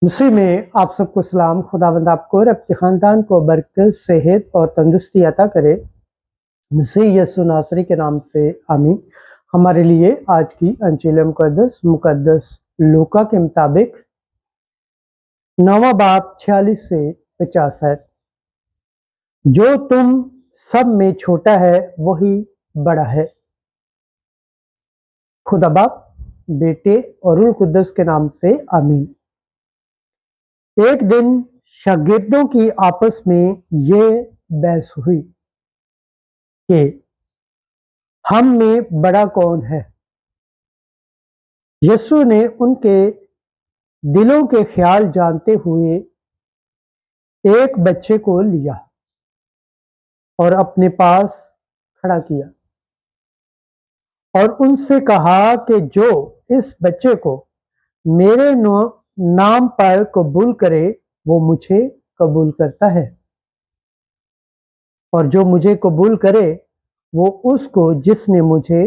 मसीह में आप सबको सलाम। खुदावंद आपको और आपके ख़ानदान को बरकत, सेहत और तंदुरुस्ती अता करे। मसीह यीशु नासरी के नाम से आमीन। हमारे लिए आज की अंजील मुकद्दस लूका के मुताबिक 9वां बाब 46 से 50 है। जो तुम सब में छोटा है वही बड़ा है। खुदा बाप, बेटे और रूह कुद्दस के नाम से आमीन। एक दिन शागिर्दों की आपस में ये बहस हुई कि हम में बड़ा कौन है। यीशु ने उनके दिलों के ख्याल जानते हुए एक बच्चे को लिया और अपने पास खड़ा किया और उनसे कहा कि जो इस बच्चे को मेरे नाम पर कबूल करे वो मुझे कबूल करता है, और जो मुझे कबूल करे वो उसको जिसने मुझे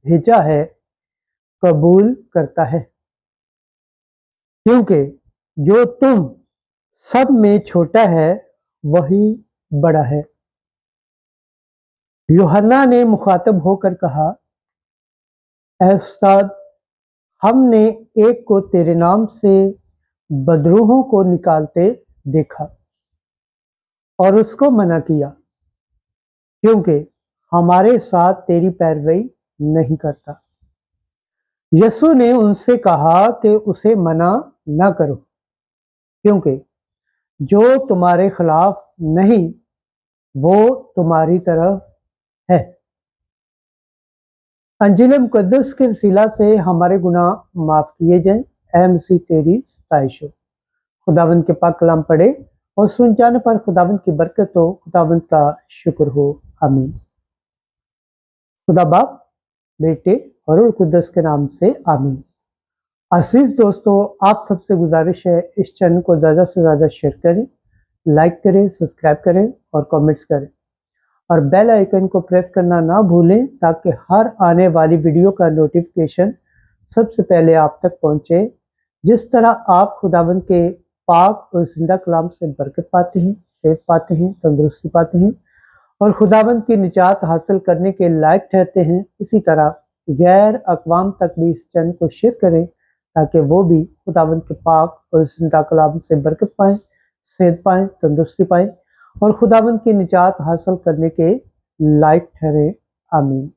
भेजा है कबूल करता है। क्योंकि जो तुम सब में छोटा है वही बड़ा है। यूहन्ना ने मुखातब होकर कहा, ऐ उस्ताद, हमने एक को तेरे नाम से बदरूहों को निकालते देखा और उसको मना किया, क्योंकि हमारे साथ तेरी पैरवी नहीं करता। यीशु ने उनसे कहा कि उसे मना न करो, क्योंकि जो तुम्हारे खिलाफ नहीं वो तुम्हारी तरफ है। अंजील मुकद्दस के वसीला से हमारे गुनाह माफ किए जाएं। ऐ मसीह तेरी सताइश हो। खुदावंद के पाक कलाम पढ़े और सुन जाने पर खुदावंद की बरकत हो। खुदावंद का शुक्र हो। आमीन। खुदा बाप, बेटे और रूह कुद्दस के नाम से आमीन। अजीज दोस्तों, आप सबसे गुजारिश है इस चैनल को ज़्यादा से ज़्यादा शेयर करें, लाइक करें, सब्सक्राइब करें और कमेंट्स करें, और बेल आइकन को प्रेस करना ना भूलें ताकि हर आने वाली वीडियो का नोटिफिकेशन सबसे पहले आप तक पहुंचे। जिस तरह आप खुदावंद के पाक और जिंदा कलाम से बरकत पाते हैं, सेहत पाते हैं, तंदुरुस्ती पाते हैं और खुदावंद की निजात हासिल करने के लायक ठहरते हैं, इसी तरह गैर अक़वाम तक भी इस चैनल को शेयर करें ताकि वो भी खुदावंद के पाक और जिंदा कलाम से बरकत पाएँ, सेहत पाएँ, तंदुरुस्ती पाएँ और खुदावंद की निजात हासिल करने के लायक ठहरे। आमीन।